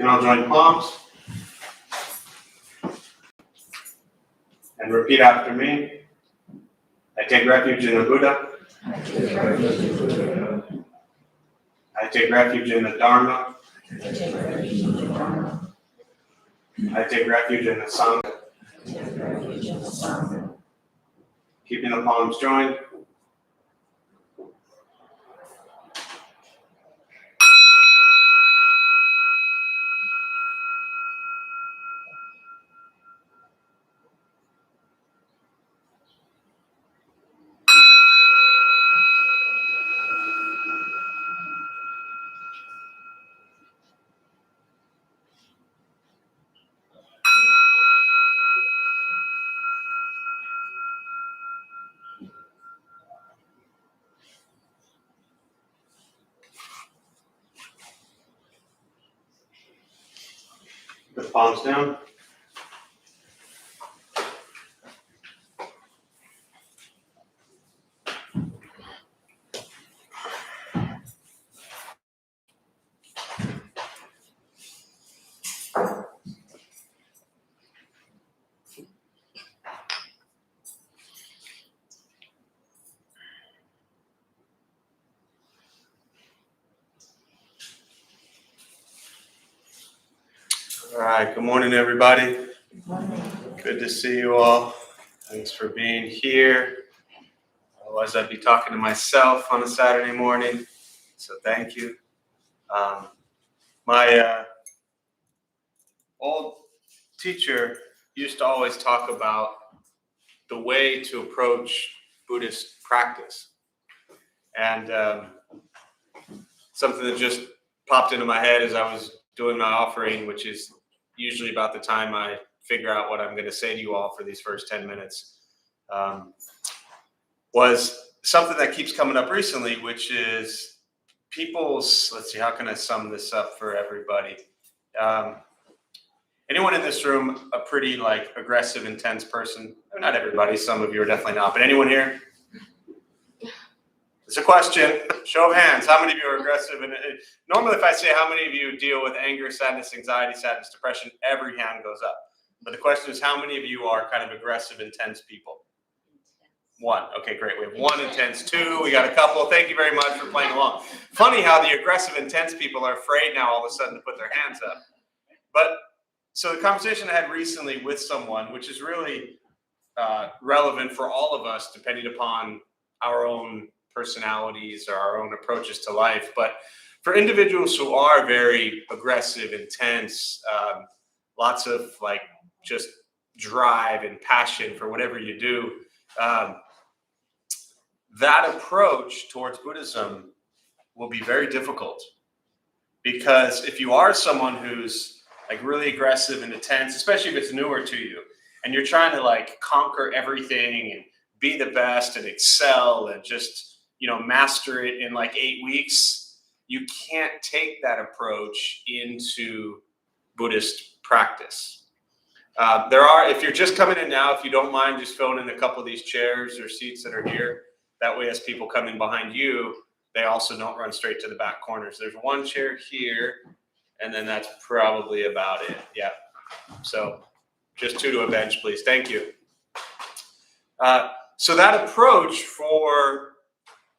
can all join palms and repeat after me. I take refuge in the Buddha. I take refuge in the Buddha. I take refuge in the Dharma. I take refuge in the Dharma. I take refuge in the Sangha. I take refuge in the Sangha. Keeping the palms joined. The palms down. All right, good morning, everybody. Good morning. Good to see you all. Thanks for being here. Otherwise, I'd be talking to myself on a Saturday morning, so thank you. My old teacher used to always talk about the way to approach Buddhist practice. And something that just popped into my head as I was doing my offering, which is usually about the time I figure out what I'm going to say to you all for these first 10 minutes, was something that keeps coming up recently, which is people's, let's see, how can I sum this up for everybody? Anyone in this room a pretty aggressive, intense person? Not everybody, some of you are definitely not, but anyone here? It's a question, show of hands. How many of you are aggressive? And normally if I say how many of you deal with anger, sadness, anxiety, sadness, depression, every hand goes up. But the question is, how many of you are kind of aggressive, intense people? One. Okay, great. We have one intense, two. We got a couple. Thank you very much for playing along. Funny how the aggressive, intense people are afraid now all of a sudden to put their hands up. But so the conversation I had recently with someone, which is really relevant for all of us, depending upon our own personalities or our own approaches to life. But for individuals who are very aggressive, intense, lots of just drive and passion for whatever you do, that approach towards Buddhism will be very difficult. Because if you are someone who's really aggressive and intense, especially if it's newer to you, and you're trying to conquer everything and be the best and excel and just master it in 8 weeks, you can't take that approach into Buddhist practice. If you're just coming in now, if you don't mind just filling in a couple of these chairs or seats that are here, that way as people come in behind you, they also don't run straight to the back corners. There's one chair here, and then that's probably about it. Yeah. So just two to a bench, please. Thank you. So that approach for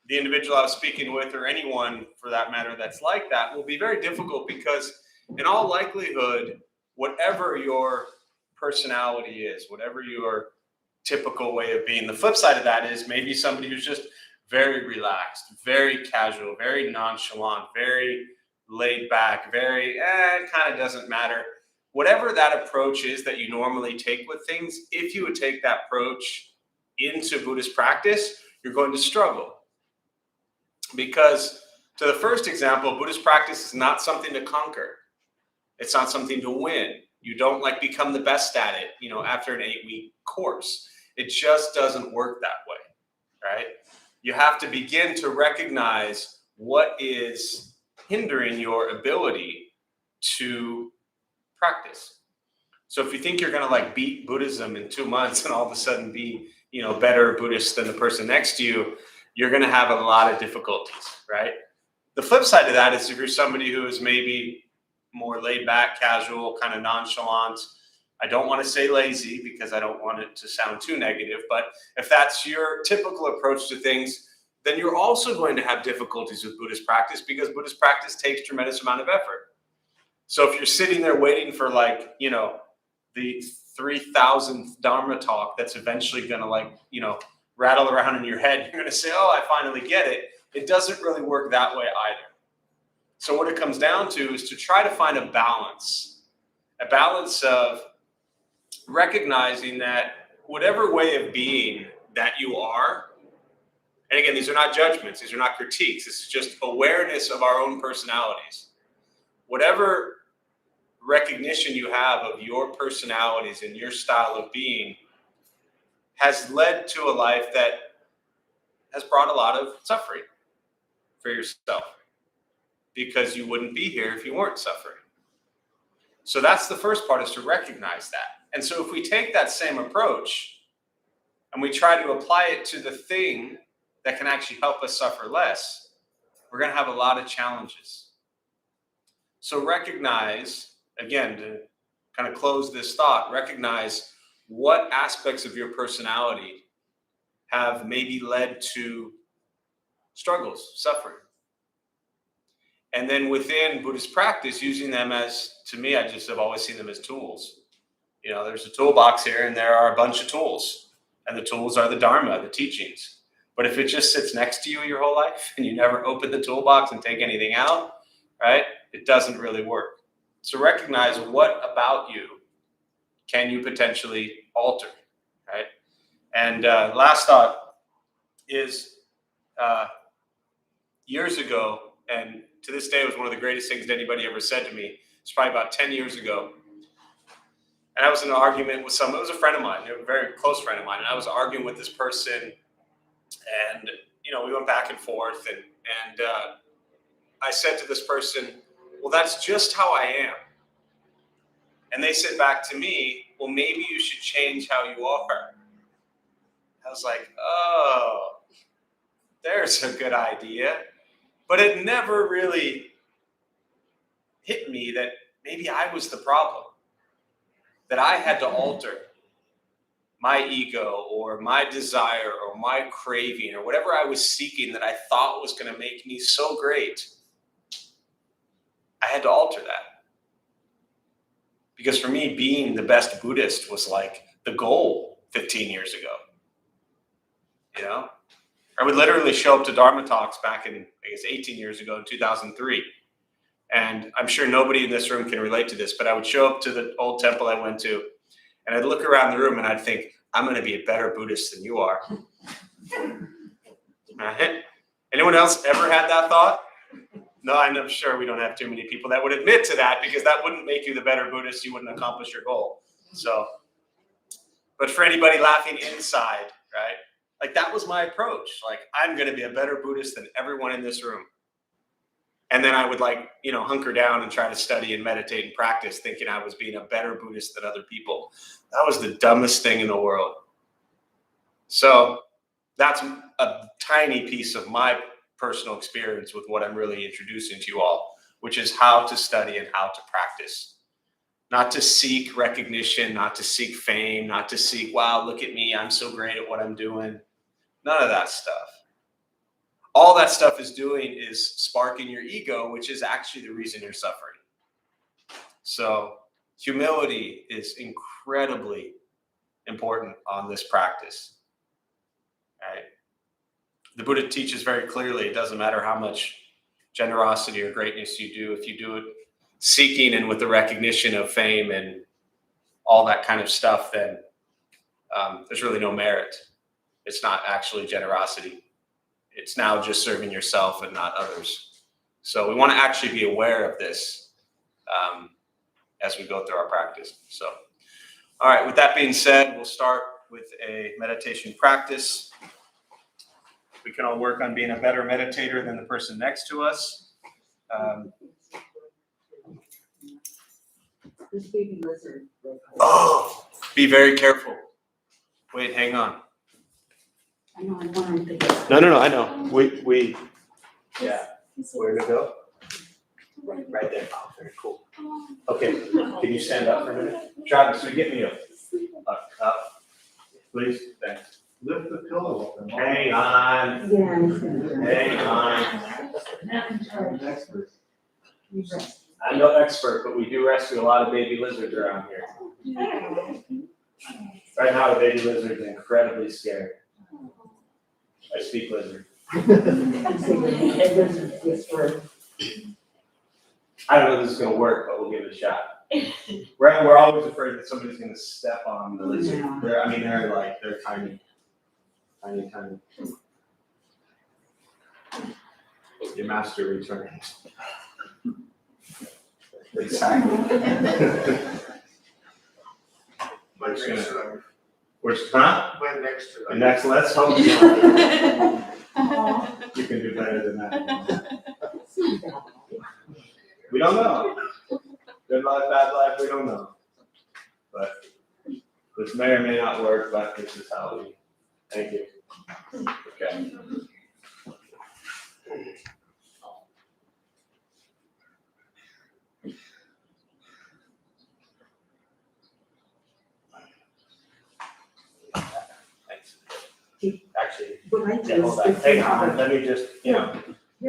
the individual I was speaking with, or anyone for that matter that's like that, will be very difficult because in all likelihood, whatever your personality is, whatever your typical way of being, the flip side of that is maybe somebody who's just very relaxed, very casual, very nonchalant, very laid back, very, it kind of doesn't matter. Whatever that approach is that you normally take with things, if you would take that approach into Buddhist practice, you're going to struggle. Because to the first example, Buddhist practice is not something to conquer. It's not something to win. You don't become the best at it, after an 8-week course. It just doesn't work that way, right? You have to begin to recognize what is hindering your ability to practice. So if you think you're going to beat Buddhism in 2 months and all of a sudden be, better Buddhist than the person next to you, you're going to have a lot of difficulties, right? The flip side of that is if you're somebody who is maybe more laid back, casual, kind of nonchalant. I don't want to say lazy because I don't want it to sound too negative, but if that's your typical approach to things, then you're also going to have difficulties with Buddhist practice because Buddhist practice takes tremendous amount of effort. So if you're sitting there waiting for like, you know, the 3,000th Dharma talk that's eventually going to like, you know, rattle around in your head, you're going to say, oh, I finally get it. It doesn't really work that way either. So what it comes down to is to try to find a balance of recognizing that whatever way of being that you are, and again, these are not judgments, these are not critiques, this is just awareness of our own personalities. Whatever recognition you have of your personalities and your style of being has led to a life that has brought a lot of suffering for yourself because you wouldn't be here if you weren't suffering. So that's the first part, is to recognize that. And so if we take that same approach and we try to apply it to the thing that can actually help us suffer less, we're going to have a lot of challenges. So recognize, again, to kind of close this thought, recognize what aspects of your personality have maybe led to struggles, suffering. And then within Buddhist practice, using them as, to me, I just have always seen them as tools. You know, there's a toolbox here and there are a bunch of tools. And the tools are the Dharma, the teachings. But if it just sits next to you your whole life and you never open the toolbox and take anything out, right, it doesn't really work. So recognize what about you can you potentially alter, right? And last thought is years ago, and to this day, it was one of the greatest things that anybody ever said to me. It's probably about 10 years ago. And I was in an argument with someone, it was a friend of mine, a very close friend of mine. And I was arguing with this person and, you know, we went back and forth and I said to this person, well, that's just how I am. And they said back to me, well, maybe you should change how you are. I was like, oh, there's a good idea. But it never really hit me that maybe I was the problem, that I had to alter my ego or my desire or my craving or whatever I was seeking that I thought was going to make me so great. I had to alter that. Because for me, being the best Buddhist was like the goal 15 years ago. You know? I would literally show up to Dharma talks back in, I guess, 18 years ago in 2003. And I'm sure nobody in this room can relate to this, but I would show up to the old temple I went to, and I'd look around the room and I'd think, I'm going to be a better Buddhist than you are. Right? Anyone else ever had that thought? No, I'm sure we don't have too many people that would admit to that, because that wouldn't make you the better Buddhist. You wouldn't accomplish your goal. So, but for anybody laughing inside, right? Like, that was my approach. Like, I'm going to be a better Buddhist than everyone in this room. And then I would, like, you know, hunker down and try to study and meditate and practice, thinking I was being a better Buddhist than other people. That was the dumbest thing in the world. So that's a tiny piece of my personal experience with what I'm really introducing to you all, which is how to study and how to practice. Not to seek recognition, not to seek fame, not to seek, wow, look at me, I'm so great at what I'm doing. None of that stuff. All that stuff is doing is sparking your ego, which is actually the reason you're suffering. So humility is incredibly important on this practice. Right? The Buddha teaches very clearly, it doesn't matter how much generosity or greatness you do, if you do it seeking and with the recognition of fame and all that kind of stuff, then there's really no merit. It's not actually generosity. It's now just serving yourself and not others. So we want to actually be aware of this as we go through our practice. So, all right, with that being said, we'll start with a meditation practice. We can all work on being a better meditator than the person next to us. Oh, be very careful. Wait, hang on. I know, I wanted to. No, I know. We, yeah. Where to go? Right. Right there. Oh, very cool. Okay, can you stand up for a minute? Travis, will you get me a cup, please? Thanks. Lift the pillow up and. Hang on, Yeah. hang on. I'm an expert. I'm no expert, but we do rescue a lot of baby lizards around here. Right now, the baby lizard's incredibly scared. I speak lizard. I don't know if this is gonna work, but we'll give it a shot. We're always afraid that somebody's gonna step on the lizard. They're tiny. Tiny. Your master returns. Exactly. Right next to And next, let's hope you can do better than that. We don't know. Good life, bad life, we don't know. But this may or may not work, but this is how we, thank you. Okay. Thanks. Actually, yeah, hold on. Hang on, let me just,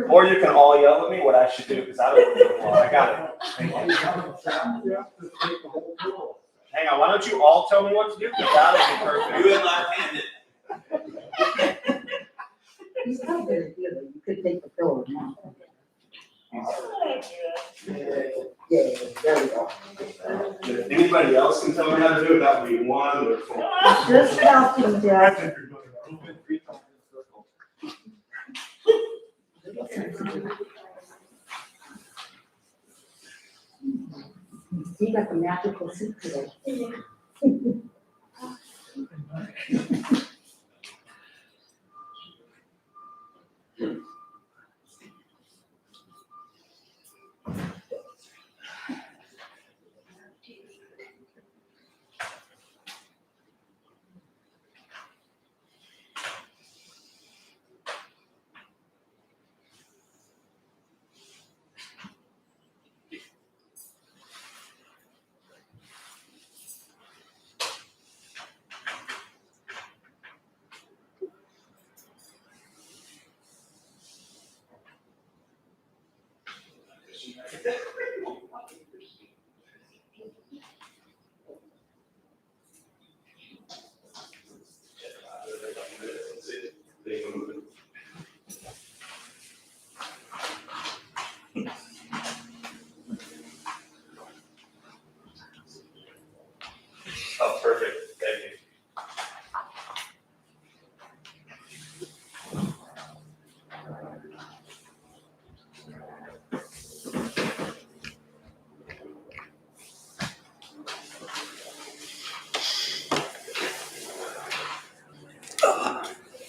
or you can all yell at me what I should do, because I don't know. Well, I got it. Hang on. Hang on, why don't you all tell me what to do? Because that would be perfect. Do it left-handed. He's not very good. You could take the pillow now. Yeah, there we go. If anybody else can tell me how to do it, that would be wonderful. Just helping, Jeff. You got the magical suit today. Oh, perfect. Thank you.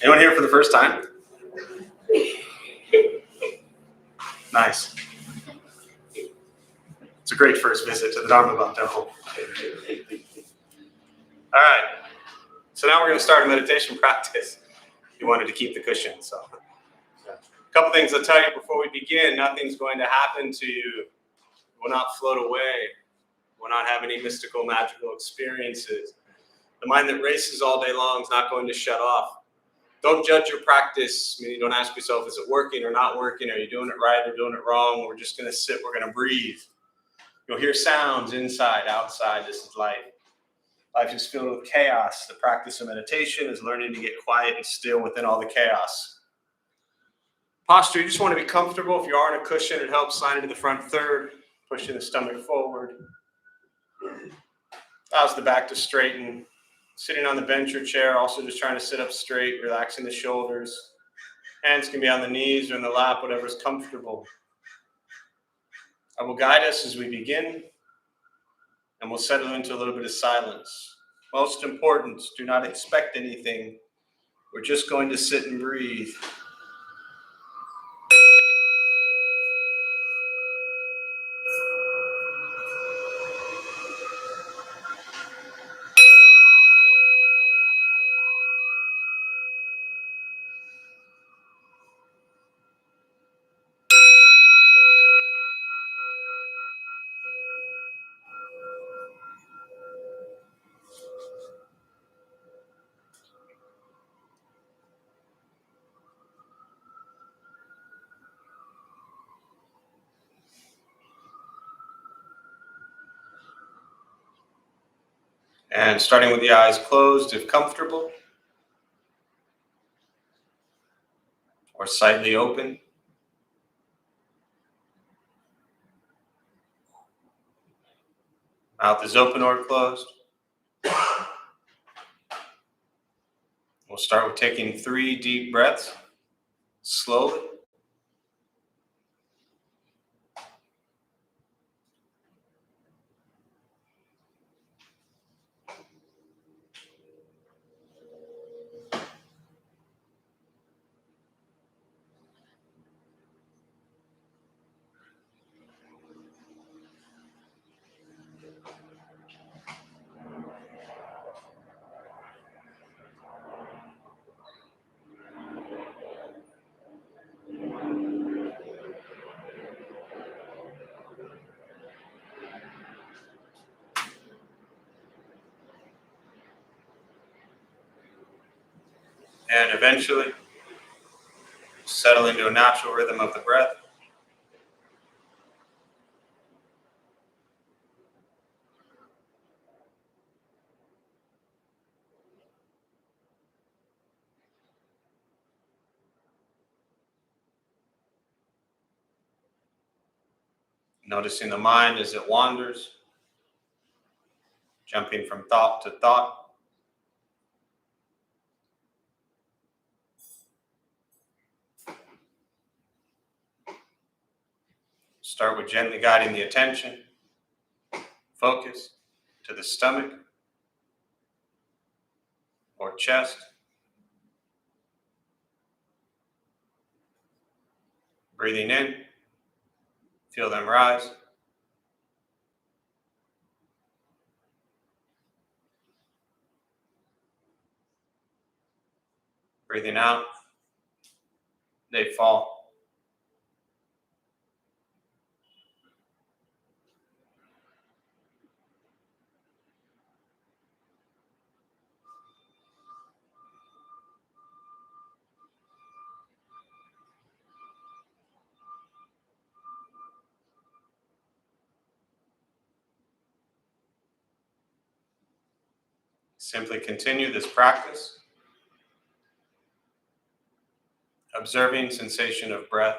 Anyone here for the first time? Nice. It's a great first visit to the Dharma Temple. All right. So now we're going to start a meditation practice. You wanted to keep the cushion, so. A couple things I'll tell you before we begin. Nothing's going to happen to you. You will not float away. You will not have any mystical, magical experiences. The mind that races all day long is not going to shut off. Don't judge your practice. Meaning, don't ask yourself, is it working or not working? Are you doing it right or doing it wrong? We're just going to sit. We're going to breathe. You'll hear sounds inside, outside. This is life. Life is filled with chaos. The practice of meditation is learning to get quiet and still within all the chaos. Posture, you just want to be comfortable. If you are on a cushion, it helps slide into the front third, pushing the stomach forward. Allows the back to straighten. Sitting on the bench or chair, also just trying to sit up straight, relaxing the shoulders. Hands can be on the knees or in the lap, whatever's comfortable. I will guide us as we begin, and we'll settle into a little bit of silence. Most important, do not expect anything. We're just going to sit and breathe. And starting with the eyes closed if comfortable, or slightly open. Mouth is open or closed. We'll start with taking 3 deep breaths, slowly. And eventually, settle into a natural rhythm of the breath. Noticing the mind as it wanders, jumping from thought to thought. Start with gently guiding the attention, focus to the stomach or chest. Breathing in, feel them rise. Breathing out, they fall. Simply continue this practice, observing sensation of breath.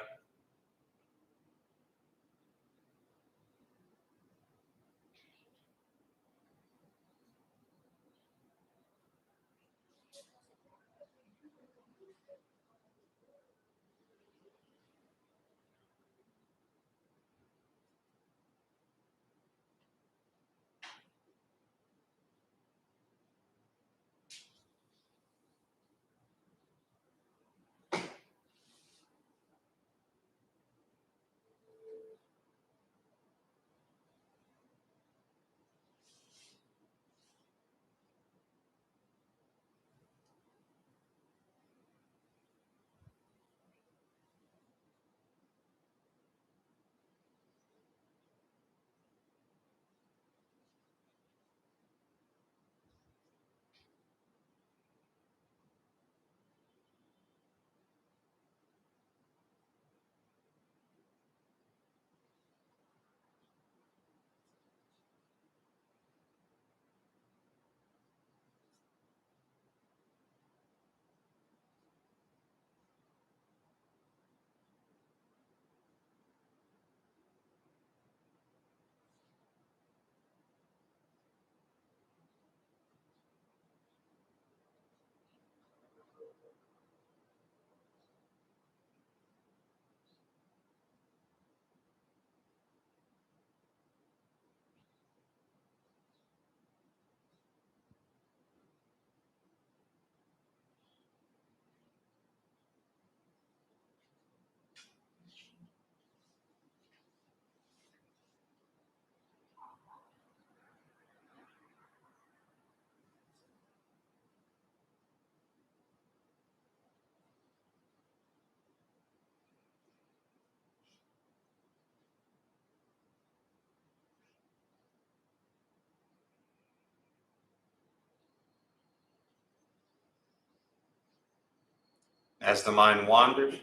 As the mind wanders,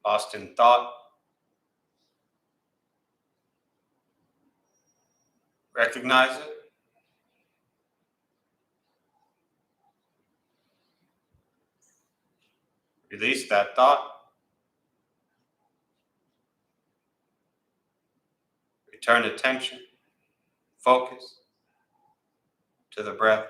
lost in thought, recognize it, Release that thought. Return attention, focus to the breath.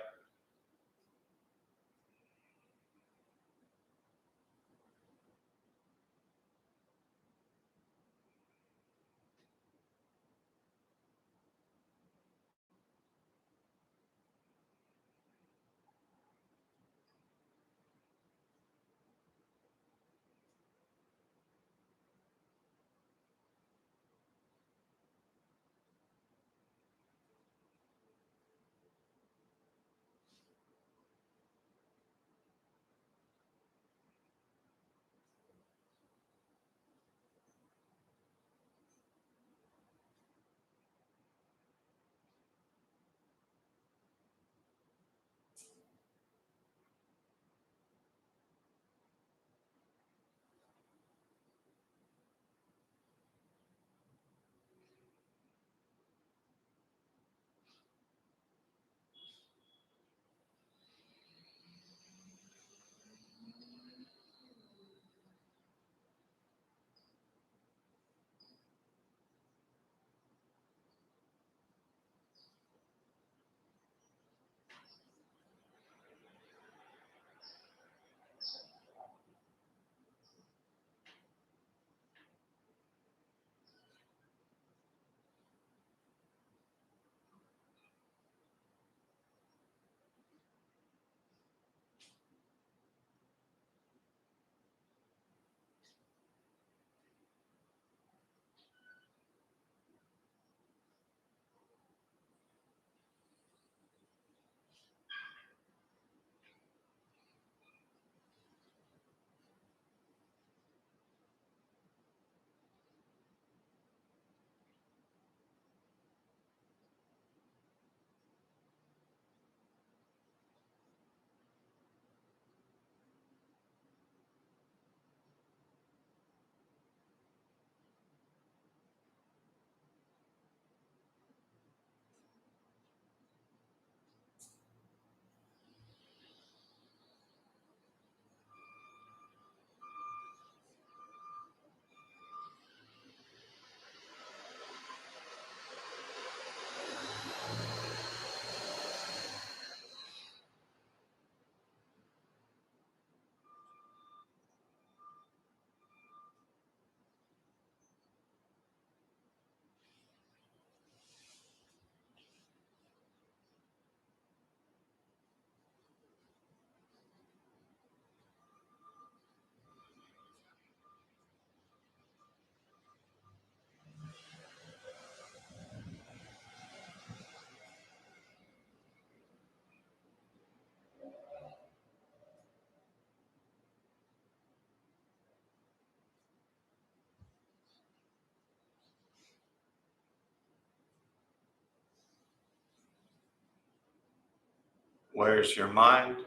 Where's your mind?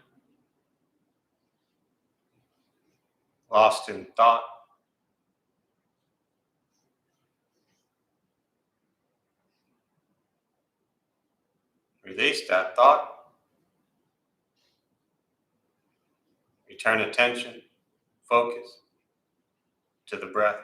Lost in thought? Release that thought. Return attention, focus to the breath.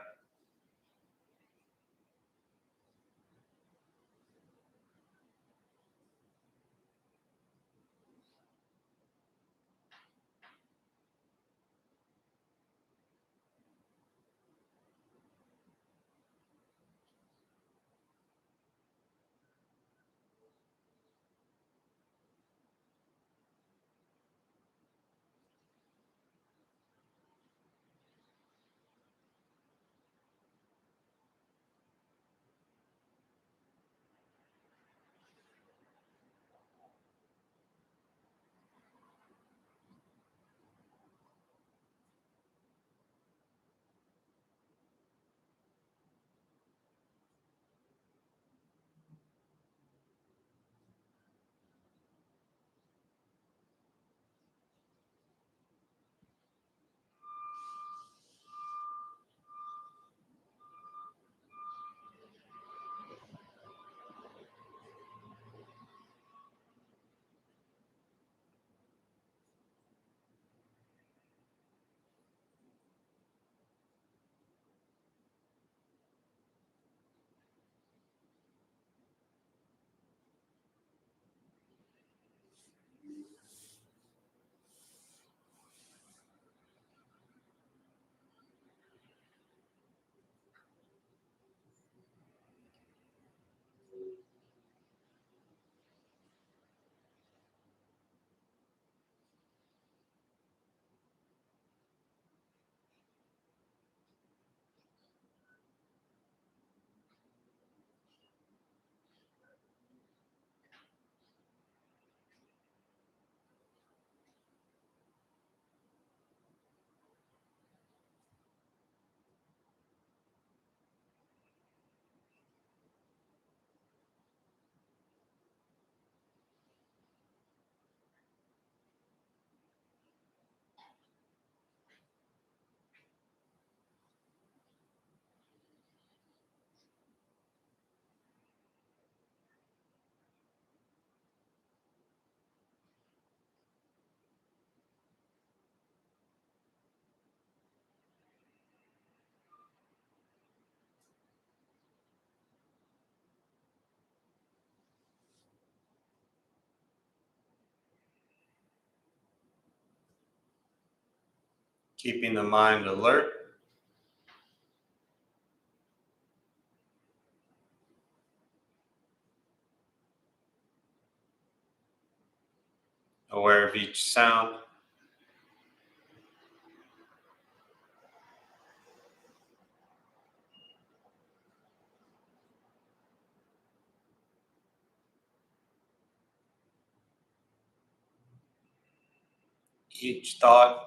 Keeping the mind alert. Aware of each sound. Each thought.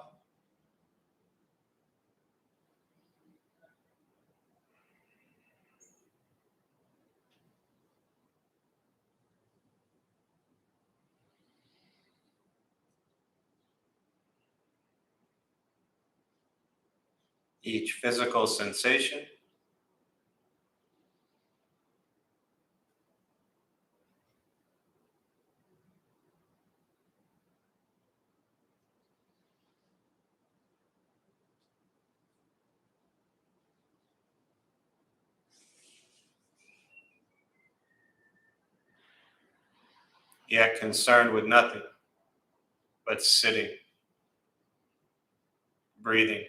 Each physical sensation. Yet concerned with nothing but sitting, breathing.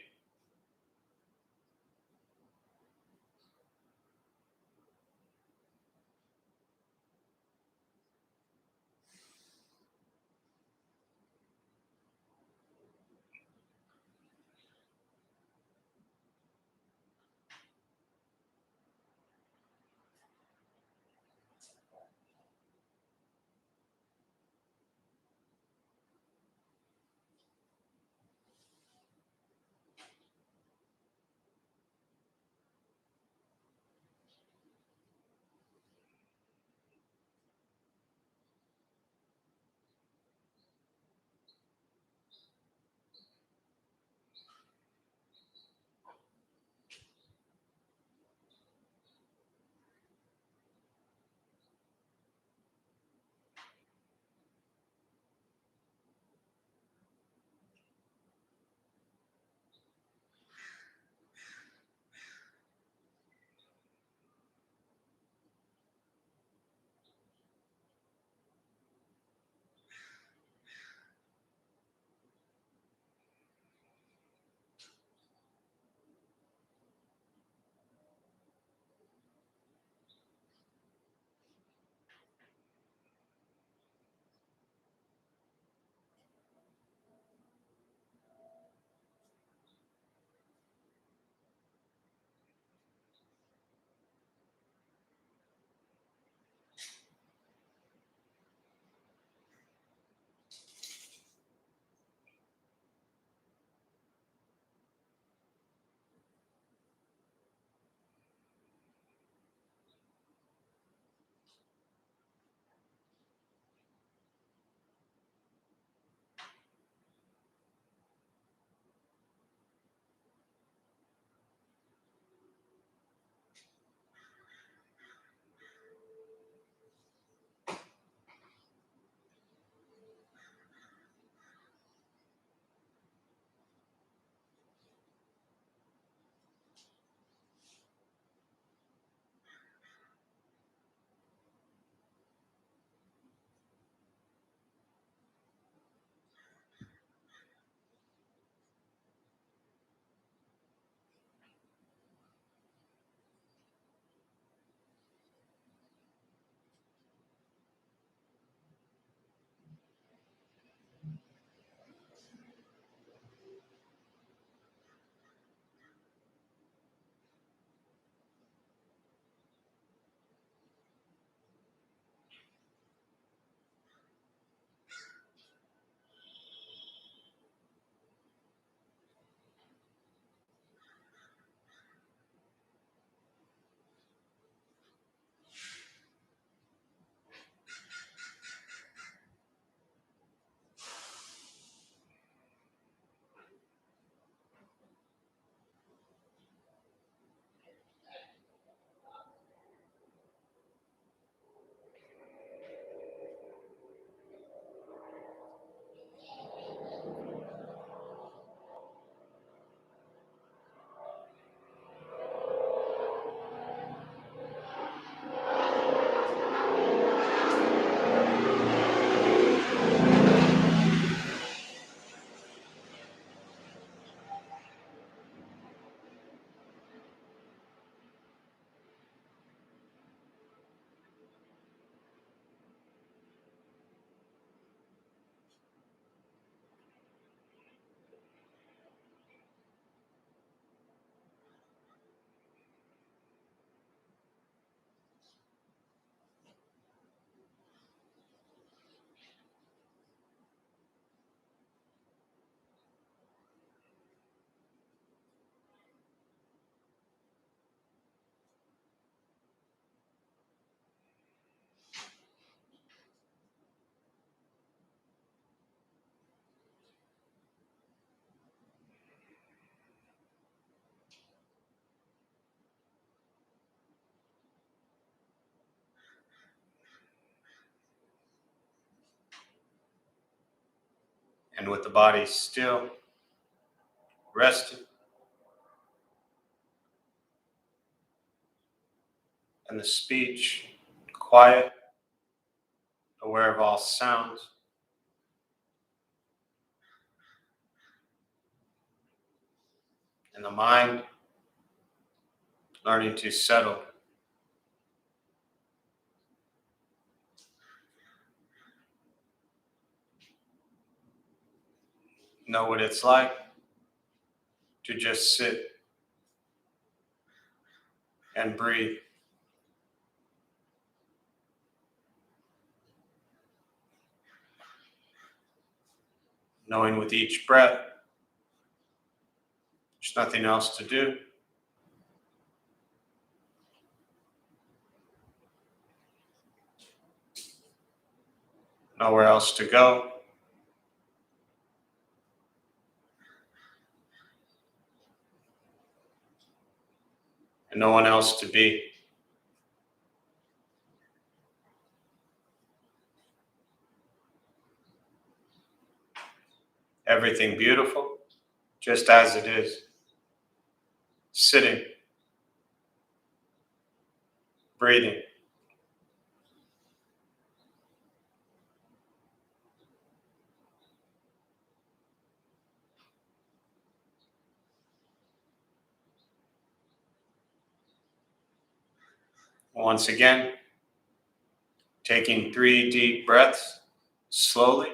And with the body still, rested, and the speech quiet, aware of all sounds, and the mind learning to settle. Know what it's like to just sit and breathe. Knowing with each breath, there's nothing else to do. Nowhere else to go. And no one else to be. Everything beautiful, just as it is. Sitting, breathing. Once again, taking 3 deep breaths, slowly.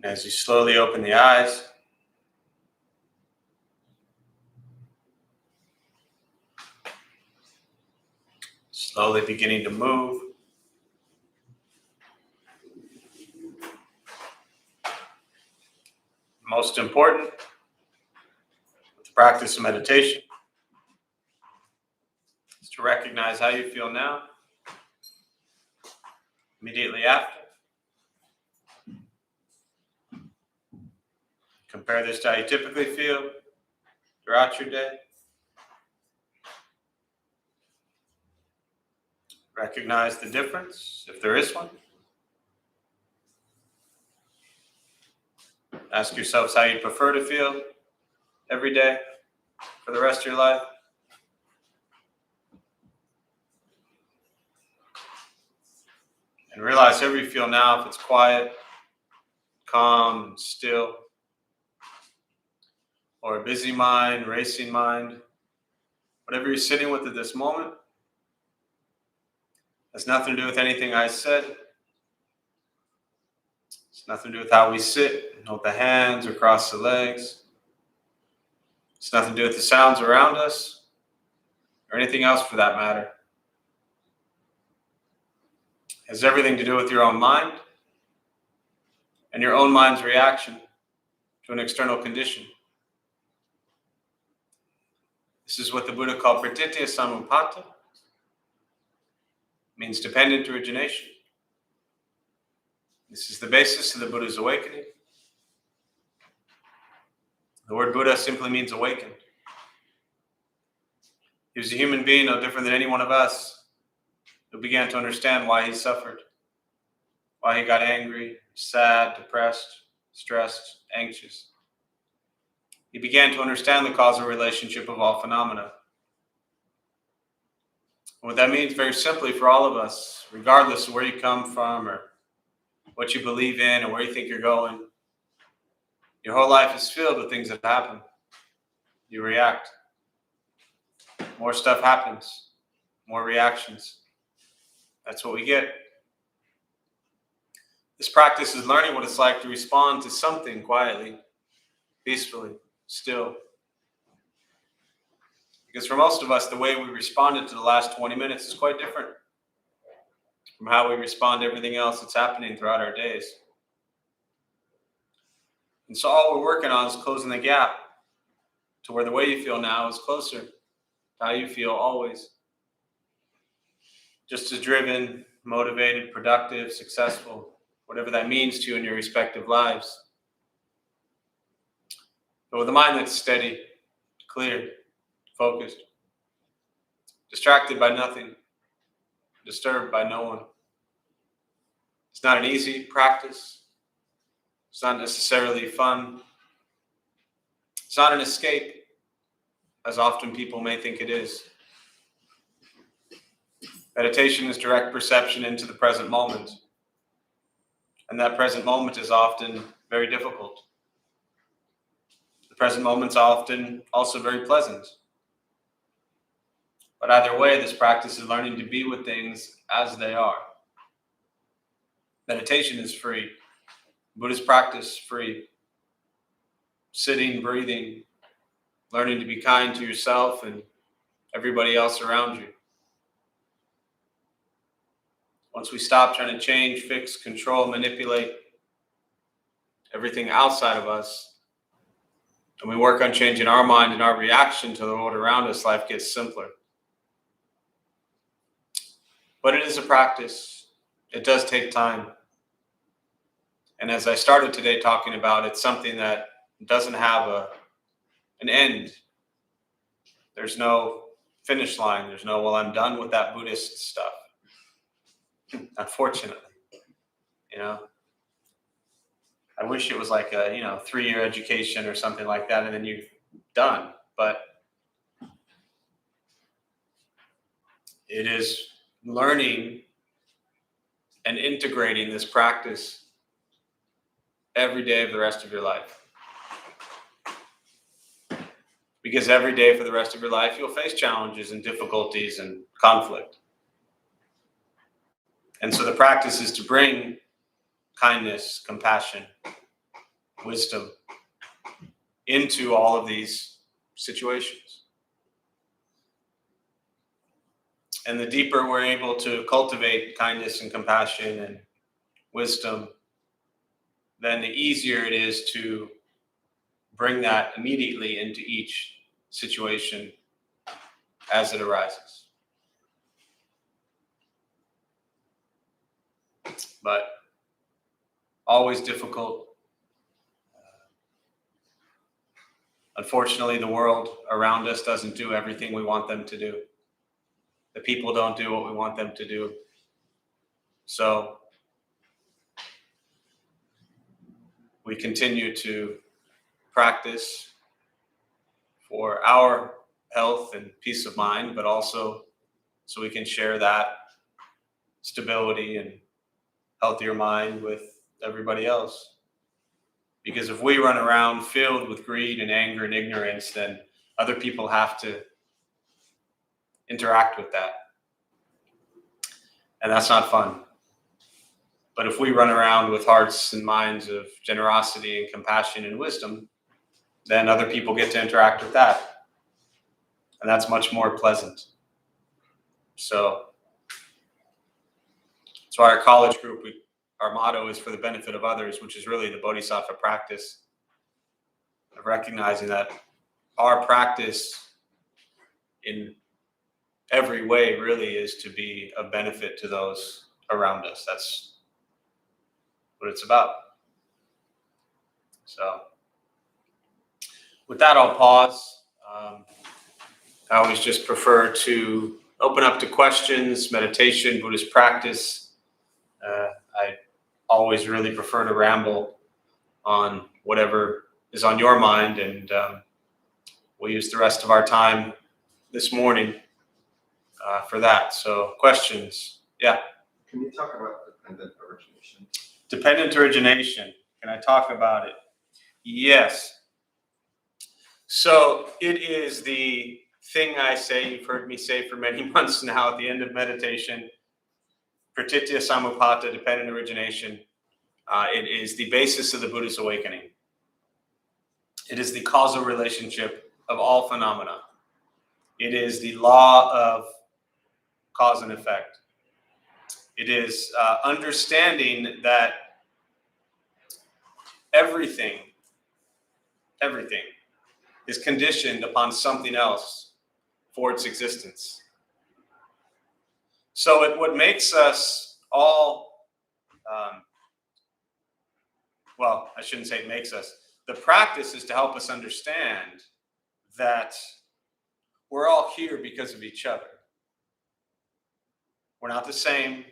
And as you slowly open the eyes, slowly beginning to move. Most important, with the practice of meditation, is to recognize how you feel now, immediately after. Compare this to how you typically feel throughout your day. Recognize the difference, if there is one. Ask yourselves how you prefer to feel every day for the rest of your life. And realize however you feel now, if it's quiet, calm, still, or a busy mind, racing mind, whatever you're sitting with at this moment, has nothing to do with anything I said. It's nothing to do with how we sit, hold the hands or cross the legs. It's nothing to do with the sounds around us or anything else for that matter. It has everything to do with your own mind and your own mind's reaction to an external condition. This is what the Buddha called pratitya samuppada, means dependent origination. This is the basis of the Buddha's awakening. The word Buddha simply means awakened. He was a human being, no different than any one of us, who began to understand why he suffered, why he got angry, sad, depressed, stressed, anxious. He began to understand the causal relationship of all phenomena. What that means very simply for all of us, regardless of where you come from or what you believe in or where you think you're going, your whole life is filled with things that happen. You react. More stuff happens, more reactions. That's what we get. This practice is learning what it's like to respond to something quietly, peacefully, still. Because for most of us, the way we responded to the last 20 minutes is quite different from how we respond to everything else that's happening throughout our days. And so all we're working on is closing the gap to where the way you feel now is closer to how you feel always. Just as driven, motivated, productive, successful, whatever that means to you in your respective lives. But with a mind that's steady, clear, focused, distracted by nothing, disturbed by no one. It's not an easy practice. It's not necessarily fun. It's not an escape, as often people may think it is. Meditation is direct perception into the present moment. And that present moment is often very difficult. The present moment's often also very pleasant. But either way, this practice is learning to be with things as they are. Meditation is free. Buddhist practice, free. Sitting, breathing, learning to be kind to yourself and everybody else around you. Once we stop trying to change, fix, control, manipulate everything outside of us, and we work on changing our mind and our reaction to the world around us, life gets simpler. But it is a practice. It does take time. And as I started today talking about, it's something that doesn't have an end. There's no finish line. There's no, well, I'm done with that Buddhist stuff. Unfortunately, I wish it was like a, 3-year education or something like that, and then you're done. But it is learning and integrating this practice every day of the rest of your life. Because every day for the rest of your life, you'll face challenges and difficulties and conflict. And so the practice is to bring kindness, compassion, wisdom into all of these situations. And the deeper we're able to cultivate kindness and compassion and wisdom, then the easier it is to bring that immediately into each situation as it arises. But always difficult. Unfortunately, the world around us doesn't do everything we want them to do. The people don't do what we want them to do. So we continue to practice for our health and peace of mind, but also so we can share that stability and healthier mind with everybody else. Because if we run around filled with greed and anger and ignorance, then other people have to interact with that. And that's not fun. But if we run around with hearts and minds of generosity and compassion and wisdom, then other people get to interact with that. And that's much more pleasant. So that's why our college group, our motto is for the benefit of others, which is really the Bodhisattva practice of recognizing that our practice in every way really is to be of benefit to those around us. That's what it's about. So with that, I'll pause. I always just prefer to open up to questions, meditation, Buddhist practice. I always really prefer to ramble on whatever is on your mind, and we'll use the rest of our time this morning for that. So questions? Yeah. Can you talk about dependent origination? Dependent origination. Can I talk about it? Yes. So it is the thing I say, you've heard me say for many months now at the end of meditation, Pratitya Samupata, dependent origination. It is the basis of the Buddhist awakening. It is the causal relationship of all phenomena. It is the law of cause and effect. It is understanding that everything is conditioned upon something else for its existence. So what makes us all, well, I shouldn't say it makes us. The practice is to help us understand that we're all here because of each other. We're not the same.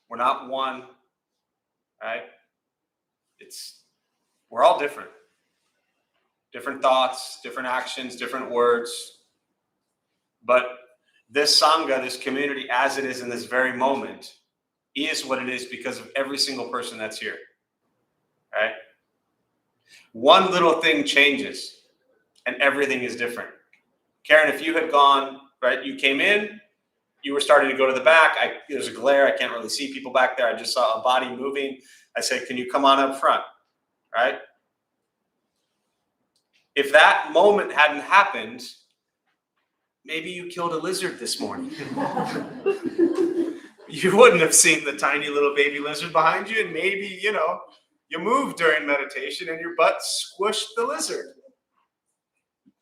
We're not one, right? We're all different. Different thoughts, different actions, different words. But this Sangha, this community, as it is in this very moment, is what it is because of every single person that's here, right? One little thing changes and everything is different. Karen, if you had gone, right, you came in, you were starting to go to the back. There's a glare. I can't really see people back there. I just saw a body moving. I said, can you come on up front, right? If that moment hadn't happened, maybe you killed a lizard this morning. You wouldn't have seen the tiny little baby lizard behind you, and maybe, you moved during meditation and your butt squished the lizard.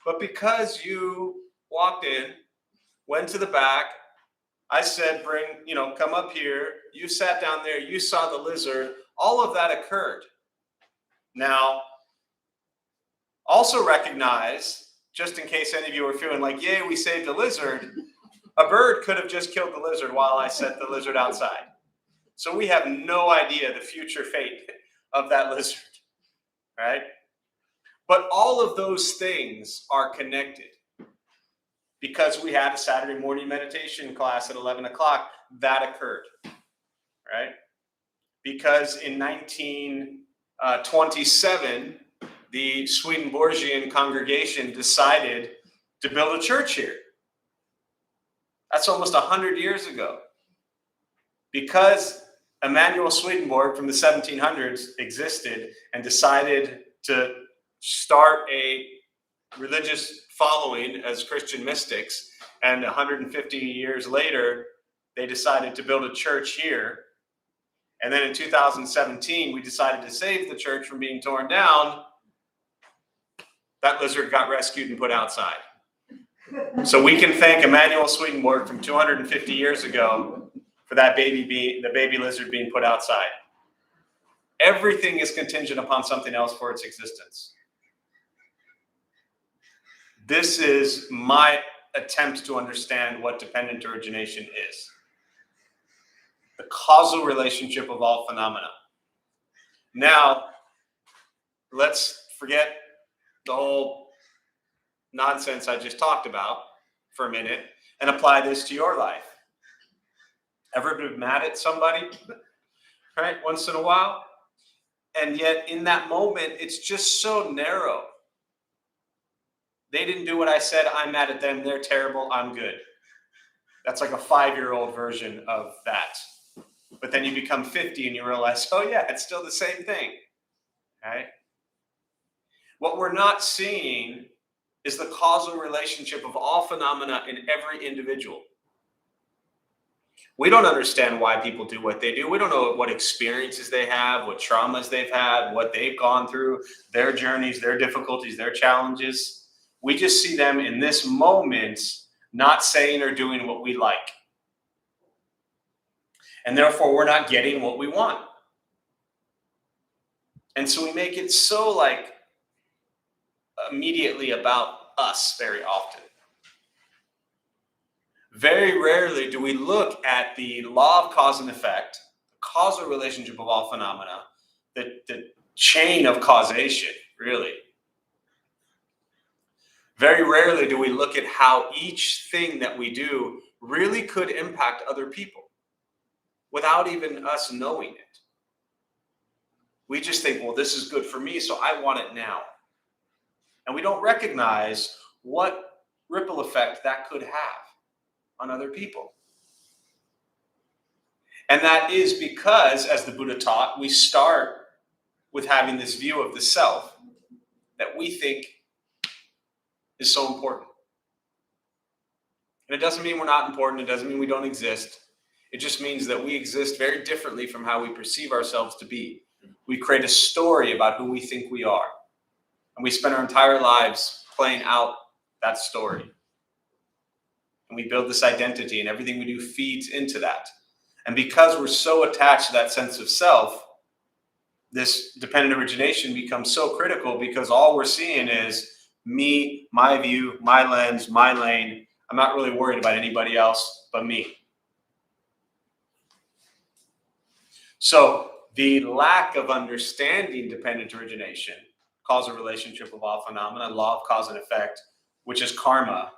But because you walked in, went to the back, I said, come up here. You sat down there, you saw the lizard. All of that occurred. Now, also recognize, just in case any of you are feeling like, yay, we saved a lizard, a bird could have just killed the lizard while I set the lizard outside. So we have no idea the future fate of that lizard, right? But all of those things are connected. Because we had a Saturday morning meditation class at 11 o'clock, that occurred, right? Because in 1927, the Swedenborgian congregation decided to build a church here. That's almost 100 years ago. Because Emanuel Swedenborg from the 1700s existed and decided to start a religious following as Christian mystics, and 150 years later, they decided to build a church here. And then in 2017, we decided to save the church from being torn down. That lizard got rescued and put outside. So we can thank Emanuel Swedenborg from 250 years ago for that the baby lizard being put outside. Everything is contingent upon something else for its existence. This is my attempt to understand what dependent origination is. The causal relationship of all phenomena. Now, let's forget the whole nonsense I just talked about for a minute and apply this to your life. Ever been mad at somebody, right, once in a while? And yet in that moment, it's just so narrow. They didn't do what I said. I'm mad at them. They're terrible. I'm good. That's like a 5-year-old version of that. But then you become 50 and you realize, oh yeah, it's still the same thing, right? What we're not seeing is the causal relationship of all phenomena in every individual. We don't understand why people do what they do. We don't know what experiences they have, what traumas they've had, what they've gone through, their journeys, their difficulties, their challenges. We just see them in this moment not saying or doing what we like. And therefore, we're not getting what we want. And so we make it so immediately about us very often. very rarely do we look at the law of cause and effect, the causal relationship of all phenomena, the chain of causation, really. Very rarely do we look at how each thing that we do really could impact other people without even us knowing it. We just think, well, this is good for me, so I want it now. And we don't recognize what ripple effect that could have on other people. And that is because, as the Buddha taught, we start with having this view of the self that we think is so important. And it doesn't mean we're not important. It doesn't mean we don't exist. It just means that we exist very differently from how we perceive ourselves to be. We create a story about who we think we are. And we spend our entire lives playing out that story. And we build this identity, and everything we do feeds into that. And because we're so attached to that sense of self, this dependent origination becomes so critical, because all we're seeing is me, my view, my lens, my lane. I'm not really worried about anybody else but me. So the lack of understanding dependent origination, causal relationship of all phenomena, law of cause and effect, which is karma.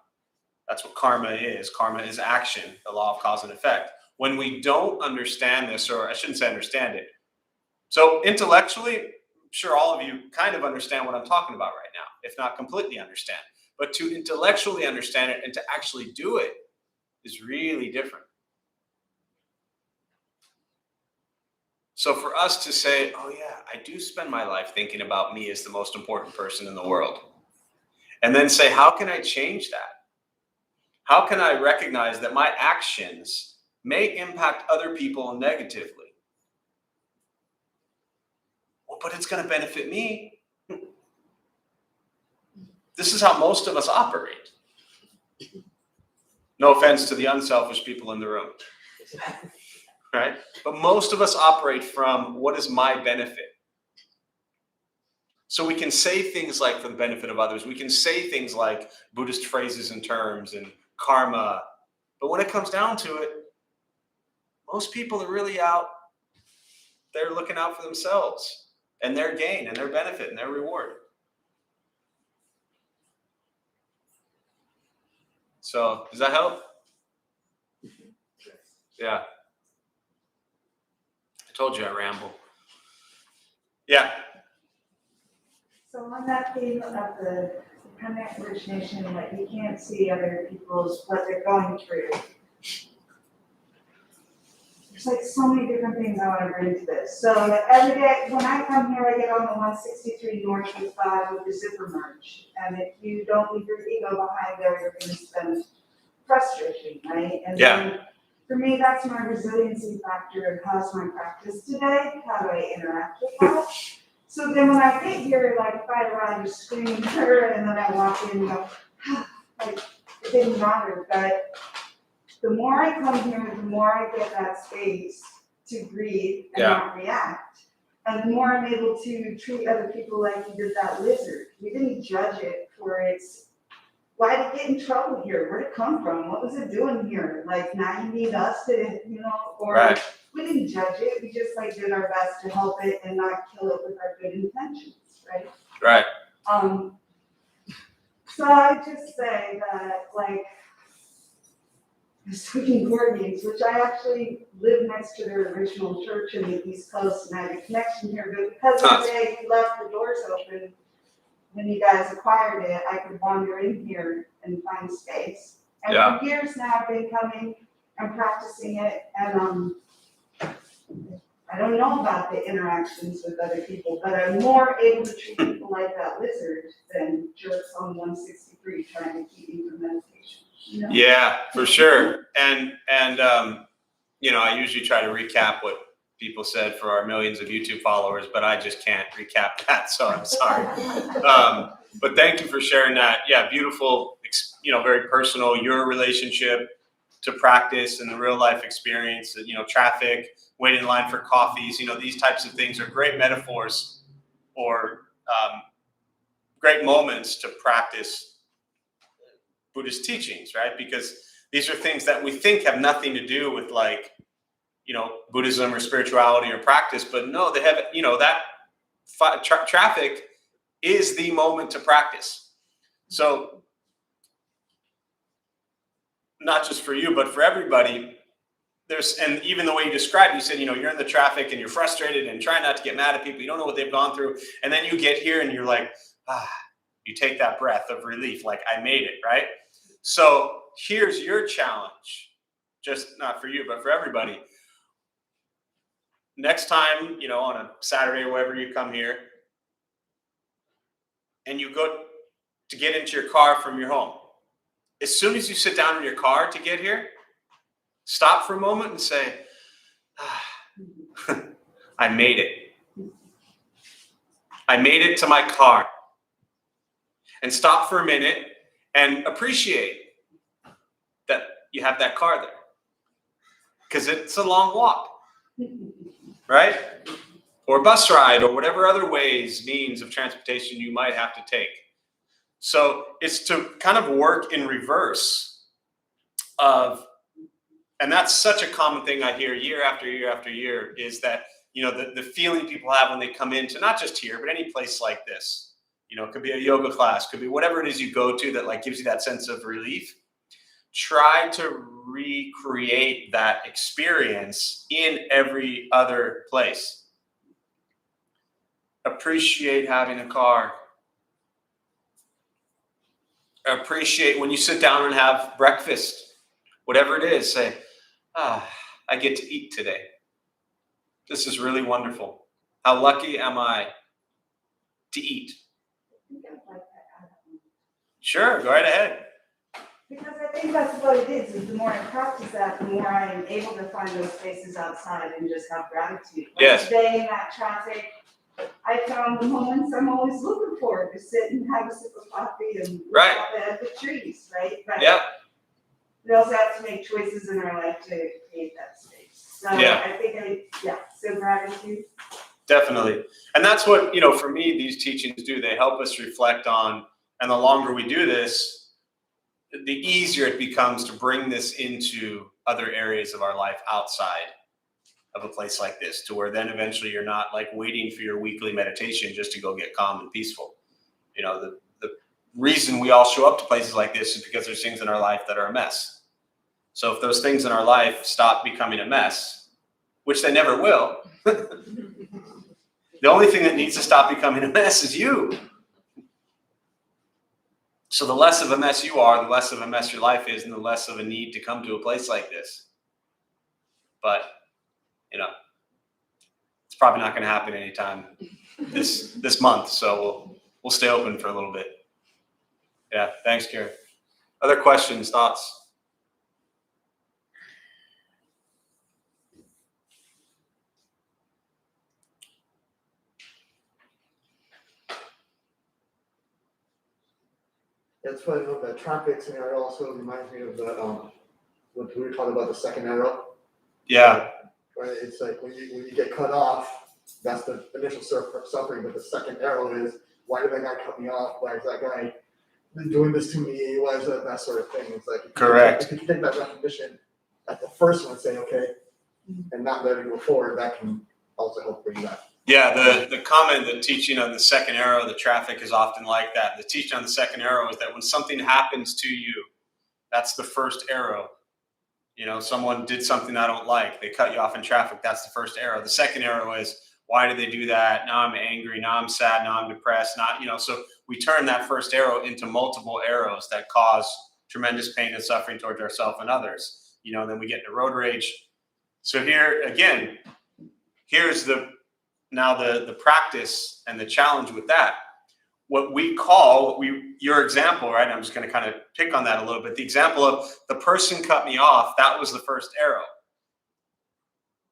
That's what karma is. Karma is action, the law of cause and effect. When we don't understand this, or I shouldn't say understand it. So intellectually, I'm sure all of you kind of understand what I'm talking about right now, if not completely understand. But to intellectually understand it and to actually do it is really different. So for us to say, oh yeah, I do spend my life thinking about me as the most important person in the world. And then say, how can I change that? How can I recognize that my actions may impact other people negatively? Well, but it's going to benefit me. This is how most of us operate. No offense to the unselfish people in the room. Right? But most of us operate from, what is my benefit? So we can say things like, for the benefit of others. We can say things like Buddhist phrases and terms and karma. But when it comes down to it, most people are really out there looking out for themselves and their gain and their benefit and their reward. So does that help? Yeah. I told you I ramble. Yeah. So on that theme of the dependent origination, like you can't see other people's, what they're going through. There's like so many different things I want to bring to this. So every day, when I come here, I get on the 163 North and 5 with the zipper merge. And if you don't leave your ego behind there, you're going to spend frustration, right? And then for me, that's my resiliency factor of how's my practice today? How do I interact with that? So then when I get here, like if I arrive, just scream and then I walk in and go, like it didn't matter. But the more I come here, the more I get that space to breathe and not react. And the more I'm able to treat other people like you did that lizard. We didn't judge it for its, why did it get in trouble here? Where'd it come from? What was it doing here? Like now you need us to, or we didn't judge it. We just like did our best to help it and not kill it with our good intentions, right? Right. So I just say that like the speaking board meetings, which I actually live next to their original church in the East Coast and I have a connection here, but because of the day you left the doors open when you guys acquired it, I could wander in here and find space. And for years now I've been coming and practicing it, and I don't know about the interactions with other people, but I'm more able to treat people like that lizard than jerks on 163 trying to keep me from meditation. Yeah, for sure. And I usually try to recap what people said for our millions of YouTube followers, but I just can't recap that, so I'm sorry. But thank you for sharing that. Yeah, beautiful, very personal, your relationship to practice and the real life experience, traffic, waiting in line for coffees, these types of things are great metaphors or great moments to practice Buddhist teachings, right? Because These are things that we think have nothing to do with like, Buddhism or spirituality or practice, but no, they have, that traffic is the moment to practice. So not just for you, but for everybody, and even the way you described, you said, you're in the traffic and you're frustrated and trying not to get mad at people. You don't know what they've gone through. And then you get here and you're like, you take that breath of relief. Like, I made it, right? So here's your challenge, just not for you, but for everybody. Next time, on a Saturday or wherever you come here and you go to get into your car from your home, as soon as you sit down in your car to get here, stop for a moment and say, I made it. I made it to my car. And stop for a minute and appreciate that you have that car there. Because it's a long walk, right? Or bus ride or whatever other means of transportation you might have to take. So it's to kind of work in reverse and that's such a common thing I hear year after year after year, is that, the feeling people have when they come into not just here, but any place like this. It could be a yoga class, could be whatever it is you go to that like gives you that sense of relief. Try to recreate that experience in every other place. Appreciate having a car. Appreciate when you sit down and have breakfast, whatever it is, say, I get to eat today. This is really wonderful. How lucky am I to eat? Sure, go right ahead. Because I think that's what it is the more I practice that, the more I am able to find those spaces outside and just have gratitude. Like Yes. Today in that traffic, I found the moments I'm always looking for to sit and have a sip of coffee and look Right. up at the trees, right? But Yeah. we also have to make choices in our life to create that space. So Yeah. I think so gratitude. Definitely. And that's what, for me, these teachings do. They help us reflect on, and the longer we do this, the easier it becomes to bring this into other areas of our life outside of a place like this, to where then eventually you're not like waiting for your weekly meditation just to go get calm and peaceful. The reason we all show up to places like this is because there's things in our life that are a mess. So if those things in our life stop becoming a mess, which they never will, the only thing that needs to stop becoming a mess is you. So the less of a mess you are, the less of a mess your life is, and the less of a need to come to a place like this. But, it's probably not going to happen anytime this month. So we'll stay open for a little bit. Yeah, thanks, Karen. Other questions, thoughts? It's funny, the traffic scenario also reminds me of what we were talking about, the second arrow. Yeah. Right, it's like when you get cut off, that's the initial suffering, but the second arrow is, why did that guy cut me off? Why is that guy doing this to me? Why is that sort of thing? It's like, Correct. If you take that recognition at the first one and say, okay, and not let it go forward, that can also help bring that. Yeah, the comment, the teaching on the second arrow, the traffic is often like that. The teaching on the second arrow is that when something happens to you, that's the first arrow. Someone did something I don't like. They cut you off in traffic. That's the first arrow. The second arrow is, why did they do that? Now I'm angry. Now I'm sad. Now I'm depressed. So we turn that first arrow into multiple arrows that cause tremendous pain and suffering towards ourselves and others. And then we get into road rage. So here, again, here's the practice and the challenge with that. What we call, your example, right? I'm just going to kind of pick on that a little bit. The example of the person cut me off, that was the first arrow.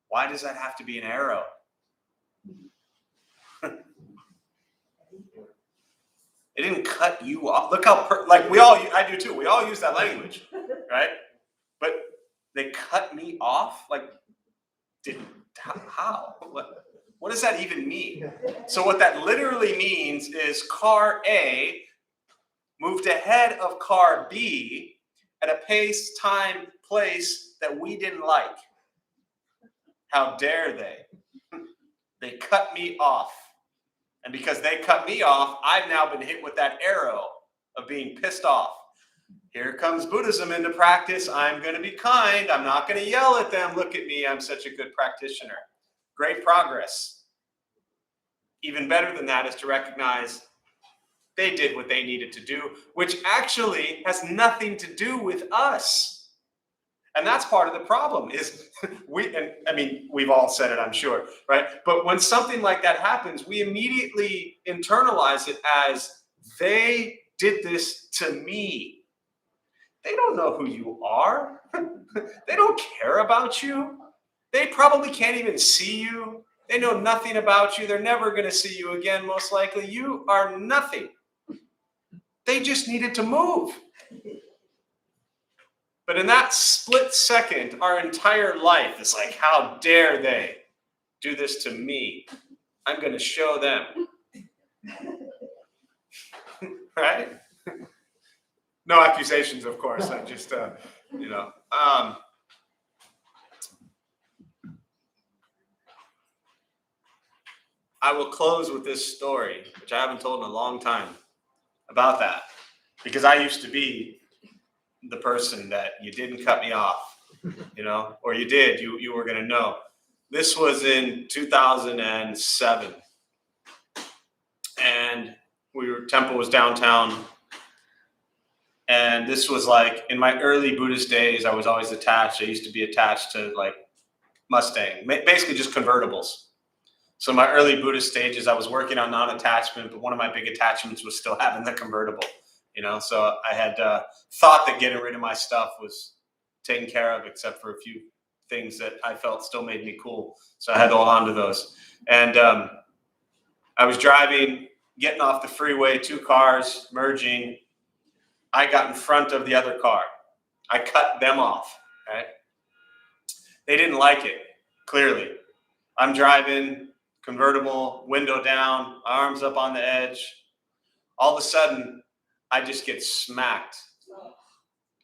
Why does that have to be an arrow? It didn't cut you off. Look how, I do too. We all use that language, right? But they cut me off? How? What does that even mean? So what that literally means is car A moved ahead of car B, at a pace, time, place that we didn't like. How dare they? They cut me off. And because they cut me off, I've now been hit with that arrow of being pissed off. Here comes Buddhism into practice. I'm going to be kind. I'm not going to yell at them. Look at me. I'm such a good practitioner. Great progress. Even better than that is to recognize they did what they needed to do, which actually has nothing to do with us. And that's part of the problem is we've all said it, I'm sure, right? But when something like that happens, we immediately internalize it as they did this to me. They don't know who you are. They don't care about you. They probably can't even see you. They know nothing about you. They're never going to see you again, most likely. You are nothing. They just needed to move. But in that split second, our entire life is like, how dare they do this to me? I'm going to show them. Right? No accusations, of course. I just, I will close with this story, which I haven't told in a long time, about that. Because I used to be the person that you didn't cut me off, or you did, you were going to know. This was in 2007. And Temple was downtown. And this was like, in my early Buddhist days, I was always attached. I used to be attached to like Mustang, basically just convertibles. So in my early Buddhist stages, I was working on non-attachment, but one of my big attachments was still having the convertible, So I had thought that getting rid of my stuff was taken care of, except for a few things that I felt still made me cool. So I had to hold on to those. And I was driving, getting off the freeway, two cars merging. I got in front of the other car. I cut them off, right? They didn't like it, clearly. I'm driving, convertible, window down, arms up on the edge. All of a sudden, I just get smacked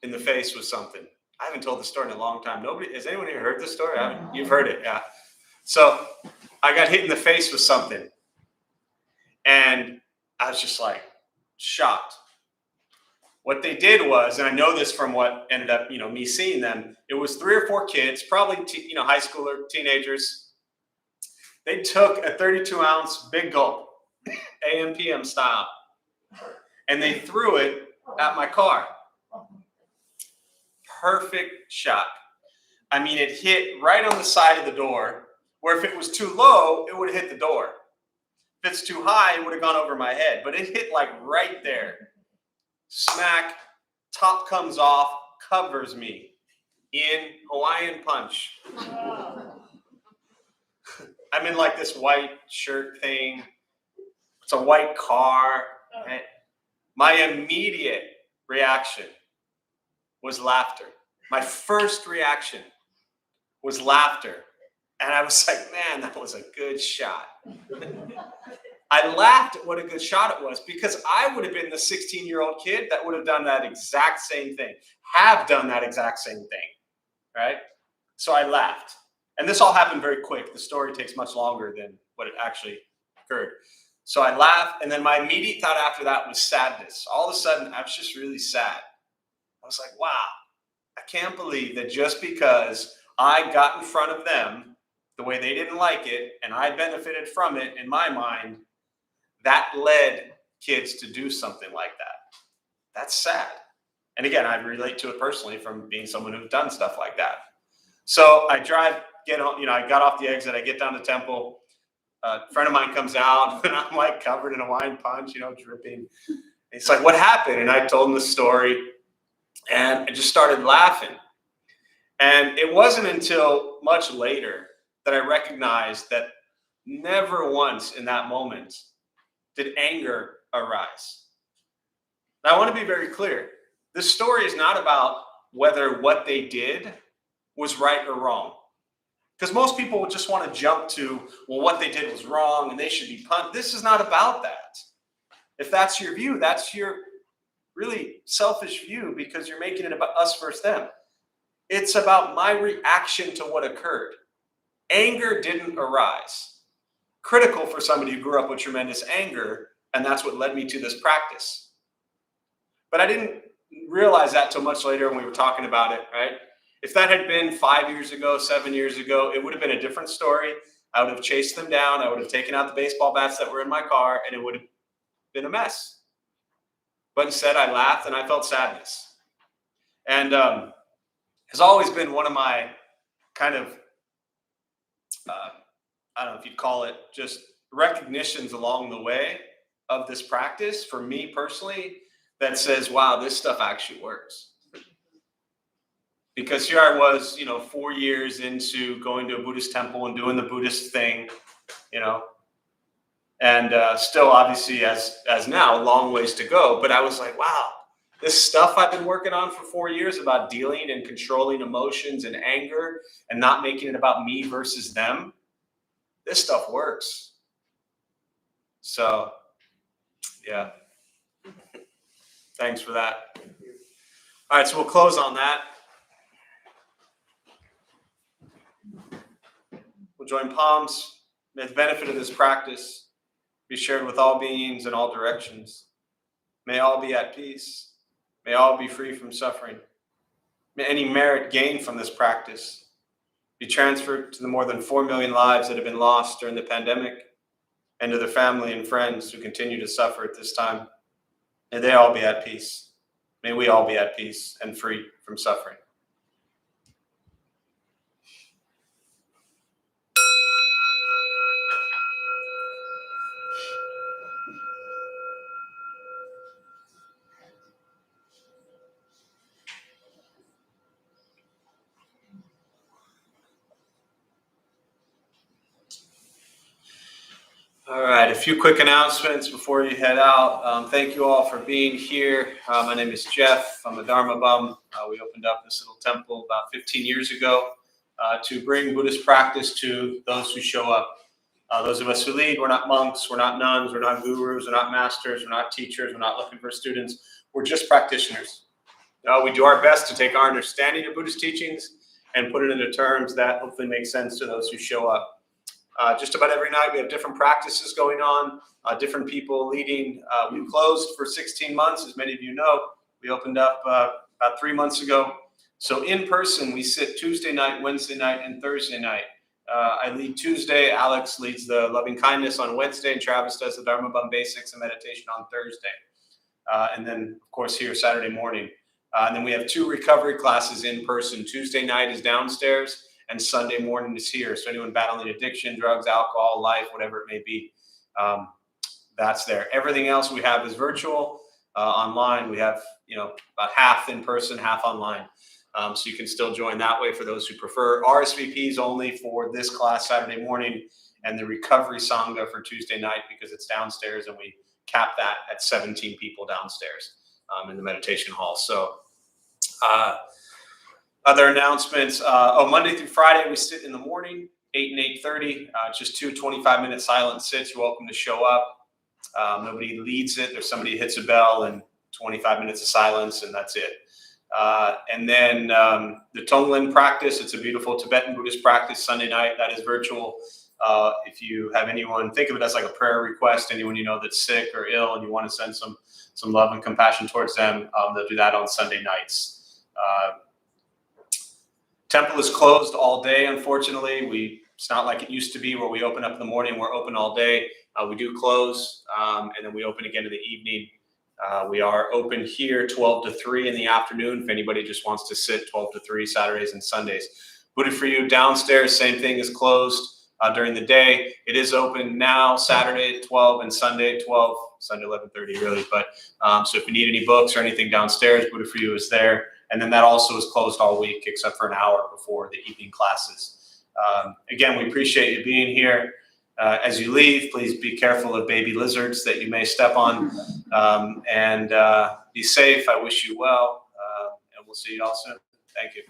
in the face with something. I haven't told the story in a long time. Has anyone here heard this story? You've heard it, yeah. So I got hit in the face with something. And I was just like shocked. What they did was, and I know this from what ended up, me seeing them, it was 3 or 4 kids, probably, high schooler, teenagers. They took a 32-ounce big gulp, AM PM style, and they threw it at my car. Perfect shot. I mean, it hit right on the side of the door, where if it was too low, it would have hit the door. If it's too high, it would have gone over my head, but it hit like right there. Smack, top comes off, covers me in Hawaiian punch. I'm in like this white shirt thing. It's a white car. Right? My immediate reaction was laughter. My first reaction was laughter. And I was like, man, that was a good shot. I laughed at what a good shot it was because I would have been the 16-year-old kid that would have done that exact same thing, have done that exact same thing, right? So I laughed. And this all happened very quick. The story takes much longer than what it actually occurred. So I laughed, and then my immediate thought after that was sadness. All of a sudden, I was just really sad. I was like, wow, I can't believe that just because I got in front of them the way they didn't like it, and I benefited from it in my mind, that led kids to do something like that. That's sad. And again, I relate to it personally from being someone who's done stuff like that. So I I got off the exit, I get down to Temple. A friend of mine comes out, and I'm like covered in Hawaiian punch, dripping. He's like, what happened? And I told him the story, and I just started laughing. And it wasn't until much later that I recognized that never once in that moment did anger arise. Now, I want to be very clear. This story is not about whether what they did was right or wrong. Because most people would just want to jump to, well, what they did was wrong and they should be punished. This is not about that. If that's your view, that's your really selfish view because you're making it about us versus them. It's about my reaction to what occurred. Anger didn't arise. Critical for somebody who grew up with tremendous anger, and that's what led me to this practice. But I didn't realize that till much later when we were talking about it, right? If that had been 5 years ago, 7 years ago, it would have been a different story. I would have chased them down. I would have taken out the baseball bats that were in my car, and it would have been a mess. But instead, I laughed and I felt sadness. And has always been one of my kind of, I don't know if you'd call it just recognitions along the way of this practice for me personally that says, wow, this stuff actually works. Because here I was, 4 years into going to a Buddhist temple and doing the Buddhist thing, and still obviously as now, a long ways to go. But I was like, wow, this stuff I've been working on for 4 years about dealing and controlling emotions and anger and not making it about me versus them, this stuff works. So, yeah. Thanks for that. All right, so we'll close on that. We'll join palms. May the benefit of this practice be shared with all beings in all directions. May all be at peace. May all be free from suffering. May any merit gained from this practice be transferred to the more than 4 million lives that have been lost during the pandemic and to their family and friends who continue to suffer at this time. May they all be at peace. May we all be at peace and free from suffering. All right, a few quick announcements before you head out. Thank you all for being here. My name is Jeff. I'm a Dharma bum. We opened up this little temple about 15 years ago to bring Buddhist practice to those who show up. Those of us who lead, we're not monks, we're not nuns, we're not gurus, we're not masters, we're not teachers, we're not looking for students. We're just practitioners. We do our best to take our understanding of Buddhist teachings and put it into terms that hopefully make sense to those who show up. Just about every night we have different practices going on, different people leading. We closed for 16 months, as many of you know. We opened up about 3 months ago. So in person, we sit Tuesday night, Wednesday night, and Thursday night. I lead Tuesday, Alex leads the loving kindness on Wednesday, and Travis does the Dharma Bum basics and meditation on Thursday. And then, of course, here Saturday morning. And then we have 2 recovery classes in person. Tuesday night is downstairs, and Sunday morning is here. So anyone battling addiction, drugs, alcohol, life, whatever it may be, that's there. Everything else we have is virtual, online. We have, about half in person, half online. So you can still join that way for those who prefer. RSVPs only for this class Saturday morning and the recovery Sangha for Tuesday night because it's downstairs and we cap that at 17 people downstairs in the meditation hall. So other announcements, Monday through Friday, we sit in the morning, 8 and 8:30, just 2 25-minute silent sits. You're welcome to show up. Nobody leads it. There's somebody who hits a bell and 25 minutes of silence, and that's it. And then the Tonglen practice, it's a beautiful Tibetan Buddhist practice, Sunday night, that is virtual. If you have anyone, think of it as like a prayer request, anyone you know that's sick or ill and you want to send some love and compassion towards them, they'll do that on Sunday nights. Temple is closed all day, unfortunately. It's not like it used to be where we open up in the morning, we're open all day. We do close, and then we open again in the evening. We are open here 12 to 3 in the afternoon if anybody just wants to sit 12 to 3 Saturdays and Sundays. Buddha for You downstairs, same thing, is closed during the day. It is open now, Saturday at 12 and Sunday at 12, Sunday 11:30 really. But so if you need any books or anything downstairs, Buddha for You is there. And then that also is closed all week except for an hour before the evening classes. Again, we appreciate you being here. As you leave, please be careful of baby lizards that you may step on, and be safe. I wish you well, and we'll see you all soon. Thank you.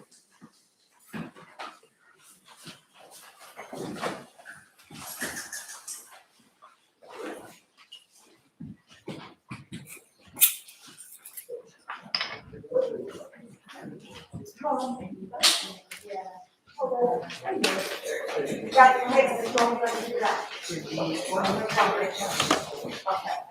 Got the paper, so I'm gonna do that. Okay.